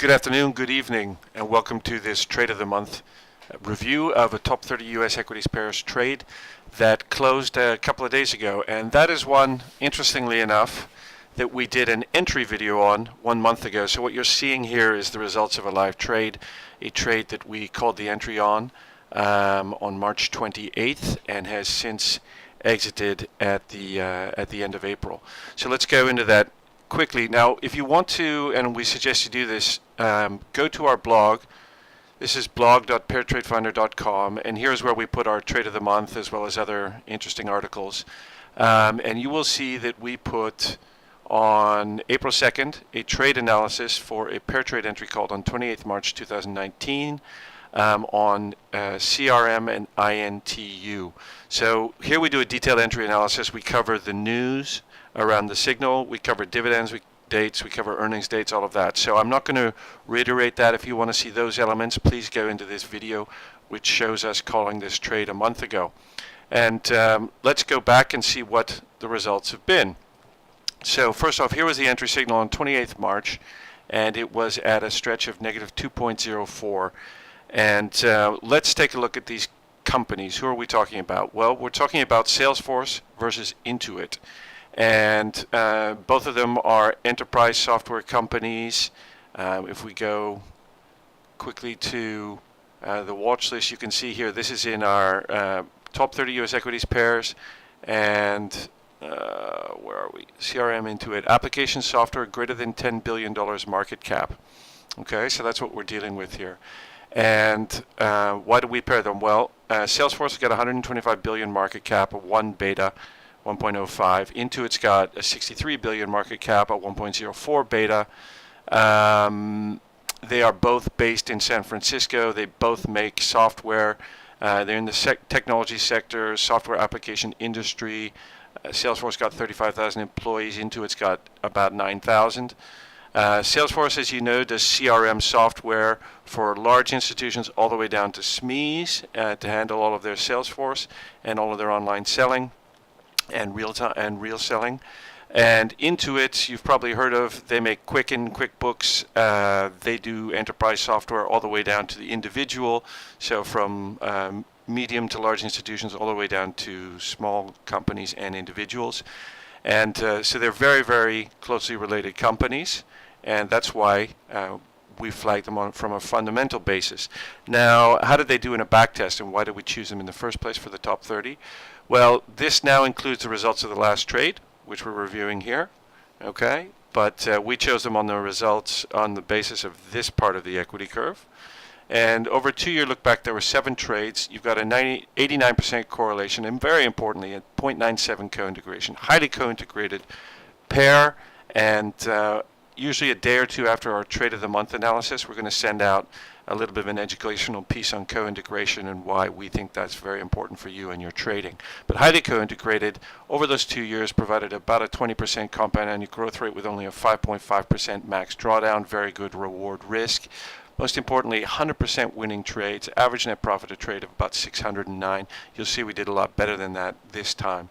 Good afternoon, good evening, and welcome to this Trade of the Month review of a top 30 US equities pairs trade that closed a couple of days ago. And that is one, interestingly enough, that we did an entry video on 1 month ago. So what you're seeing here is the results of a live trade, a trade that we called the entry on March 28th and has since exited at the end of April. So let's go into that quickly. Now, if you want to, and we suggest you do this, go to our blog. This is blog.PairTradeFinder.com, and here's where we put our trade of the month as well as other interesting articles. And you will see that we put on April 2nd a trade analysis for a pair trade entry called on 28th March 2019 on CRM and INTU. So here we do a detailed entry analysis. We cover the news around the signal, we cover dividends, dates, we cover earnings dates, all of that. So I'm not going to reiterate that. If you want to see those elements, please go into this video, which shows us calling this trade a month ago. And let's go back and see what the results have been. So first off, here was the entry signal on 28th March, and it was at a stretch of negative 2.04. And let's take a look at these companies. Who are we talking about? Well, we're talking about Salesforce versus Intuit. And both of them are enterprise software companies. If we go quickly to the watch list, you can see here this is in our top 30 US equities pairs. And where are we? CRM Intuit. Application software greater than $10 billion market cap. Okay, so that's what we're dealing with here. And why do we pair them? Well, Salesforce has got 125 billion market cap, a 1 beta. 1.05. Intuit's got a 63 billion market cap at 1.04 beta. They are both based in San Francisco. They both make software. They're in the technology sector, software application industry. Salesforce got 35,000 employees. Intuit's got about 9,000. Salesforce, as you know, does CRM software for large institutions all the way down to SMEs to handle all of their Salesforce and all of their online selling and real selling. And Intuit, you've probably heard of. They make Quicken, QuickBooks. They do enterprise software all the way down to the individual, so from medium to large institutions all the way down to small companies and individuals. And so they're very, very closely related companies, and that's why we flagged them from a fundamental basis. Now, how did they do in a back test, and why did we choose them in the first place for the top 30? Well, this now includes the results of the last trade, which we're reviewing here, okay? But we chose them on the results on the basis of this part of the equity curve. And over a 2-year look back, there were 7 trades. You've got a 89% correlation, and very importantly, a 0.97 co-integration. Highly co-integrated pair, and usually a day or two after our trade of the month analysis, we're going to send out a little bit of an educational piece on co-integration and why we think that's very important for you and your trading. But highly co-integrated over those 2 years provided about a 20% compound annual growth rate with only a 5.5% max drawdown, very good reward risk. Most importantly, 100% winning trades, average net profit a trade of about 609. You'll see we did a lot better than that this time.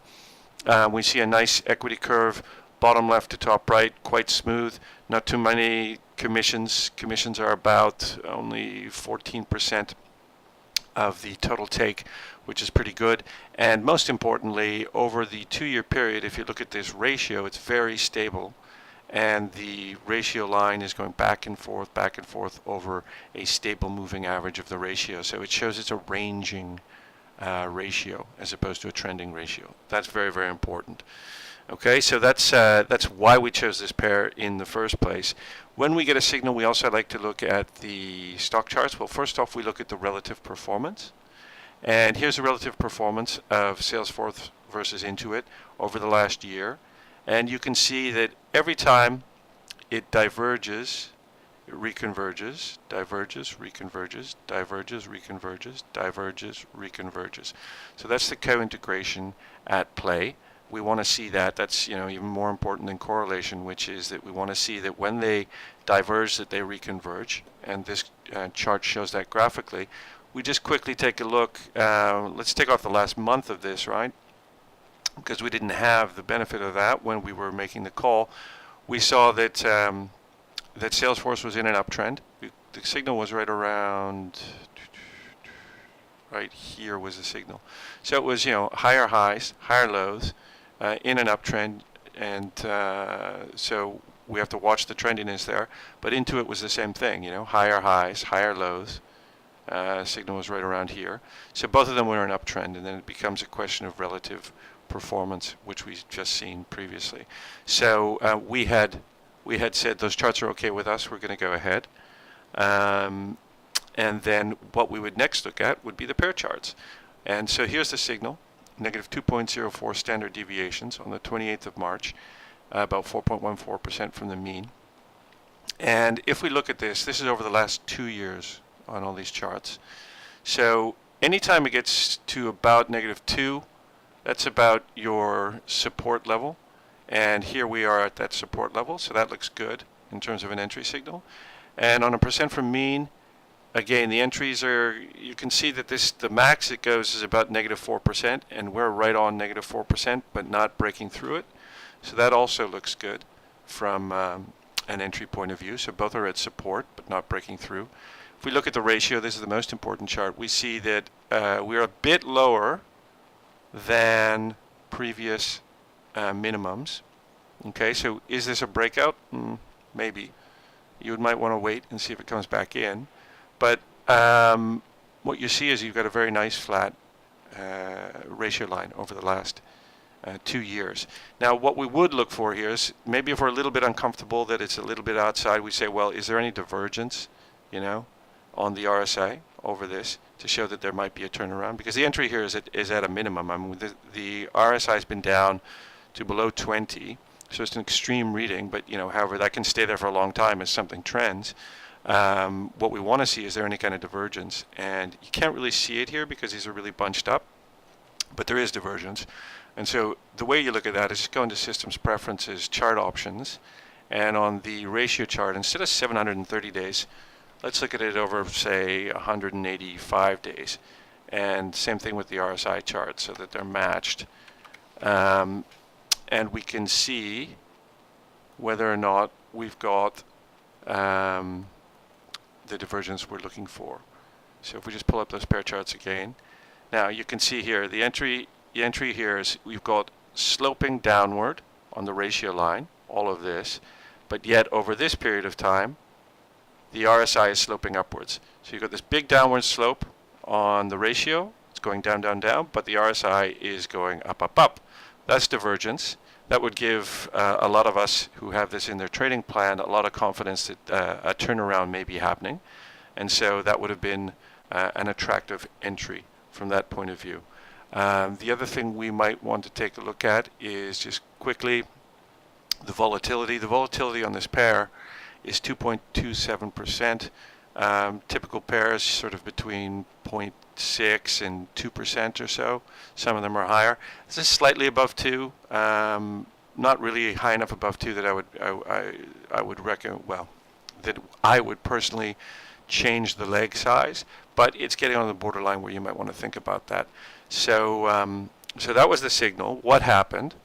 We see a nice equity curve, bottom left to top right, quite smooth, not too many commissions. Commissions are about only 14% of the total take, which is pretty good. And most importantly, over the 2-year period, if you look at this ratio, it's very stable. And the ratio line is going back and forth over a stable moving average of the ratio. So it shows it's a ranging ratio as opposed to a trending ratio. That's very, very important. Okay, so that's why we chose this pair in the first place. When we get a signal, we also like to look at the stock charts. Well, first off, we look at the relative performance. And here's the relative performance of Salesforce versus Intuit over the last year. And you can see that every time it diverges, it reconverges, diverges, reconverges, diverges, reconverges, diverges, reconverges. So that's the co-integration at play. We want to see that. That's even more important than correlation, which is that we want to see that when they diverge, that they reconverge. And this chart shows that graphically. We just quickly take a look. Let's take off the last month of this, right? Because we didn't have the benefit of that when we were making the call. We saw that that Salesforce was in an uptrend. The signal was right around, right here was the signal. So it was, higher highs, higher lows, in an uptrend, and so we have to watch the trendiness there. But into it was the same thing, higher highs, higher lows. Signal was right around here. So both of them were an uptrend, and then it becomes a question of relative performance, which we've just seen previously. So we had said those charts are okay with us, we're going to go ahead. And then what we would next look at would be the pair charts. And so here's the signal, negative 2.04 standard deviations on the 28th of March, about 4.14% from the mean. And if we look at this is over the last 2 years on all these charts. So anytime it gets to about -2, that's about your support level. And here we are at that support level, so that looks good in terms of an entry signal. And on a percent from mean, again, the entries are, you can see that the max it goes is about -4%, and we're right on -4%, but not breaking through it. So that also looks good from an entry point of view. So both are at support, but not breaking through. If we look at the ratio, this is the most important chart, we see that we're a bit lower than previous minimums. Okay, so is this a breakout? Maybe. You might want to wait and see if it comes back in. But what you see is you've got a very nice flat ratio line over the last 2 years. Now what we would look for here is maybe if we're a little bit uncomfortable that it's a little bit outside, we say, well, is there any divergence, on the RSI over this to show that there might be a turnaround? Because the entry here is at a minimum. I mean, the RSI has been down to below 20, so it's an extreme reading, but however, that can stay there for a long time as something trends. What we want to see is there any kind of divergence, and you can't really see it here because these are really bunched up, but there is divergence. And so the way you look at that is just go into Systems Preferences, Chart Options, and on the ratio chart, instead of 730 days, let's look at it over, say, 185 days. And same thing with the RSI chart, so that they're matched. And we can see whether or not we've got the divergence we're looking for. So if we just pull up those pair charts again, now you can see here the entry here is we've got sloping downward on the ratio line, all of this, but yet over this period of time the RSI is sloping upwards. So you've got this big downward slope on the ratio, it's going down, down, down, but the RSI is going up, up, up. That's divergence. That would give a lot of us who have this in their trading plan a lot of confidence that a turnaround may be happening. And so that would have been an attractive entry from that point of view. The other thing we might want to take a look at is just quickly the volatility. The volatility on this pair is 2.27%. Typical pairs sort of between 0.6 and 2% or so. Some of them are higher. This is slightly above 2. Not really high enough above 2 that I would recommend. Well, that I would personally change the leg size, but it's getting on the borderline where you might want to think about that. So so that was the signal. What happened?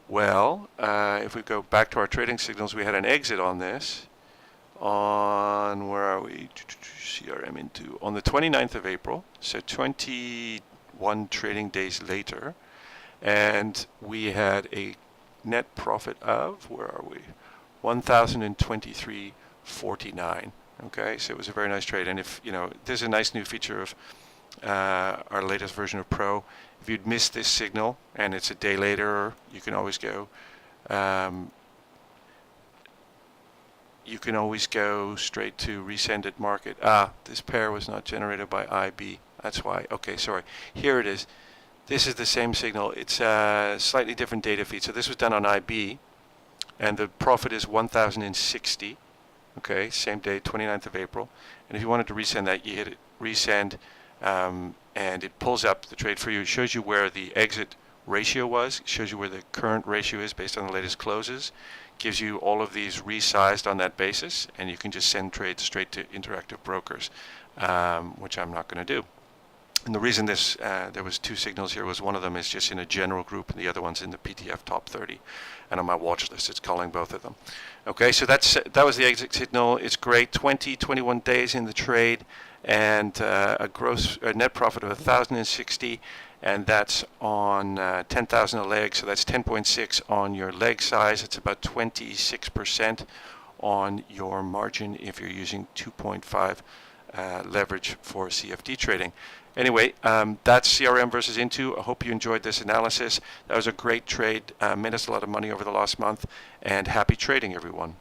Well, if we go back to our trading signals, we had an exit on this on, where are we? CRM into, on the 29th of April, so 21 trading days later, and we had a net profit of, where are we? 1,023.49. Okay, so it was a very nice trade. And if there's a nice new feature of our latest version of Pro. If you'd missed this signal and it's a day later, you can always go. You can always go straight to resend at market. This pair was not generated by IB. That's why. Okay, sorry. Here it is. This is the same signal. It's a slightly different data feed. So this was done on IB, and the profit is 1,060. Okay, same day, 29th of April. And if you wanted to resend that, you hit it, resend, and it pulls up the trade for you. It shows you where the exit ratio was. It shows you where the current ratio is based on the latest closes. Gives you all of these resized on that basis, and you can just send trades straight to Interactive Brokers, which I'm not going to do. And the reason there was two signals here was one of them is just in a general group and the other one's in the PTF top 30. And on my watch list, it's calling both of them. Okay, so that was the exit signal. It's great. 21 days in the trade, and a net profit of 1,060, and that's on 10,000 a leg. So that's 10.6 on your leg size. It's about 26% on your margin if you're using 2.5 leverage for CFD trading. Anyway, that's CRM versus Into. I hope you enjoyed this analysis. That was a great trade. Made us a lot of money over the last month, and happy trading, everyone.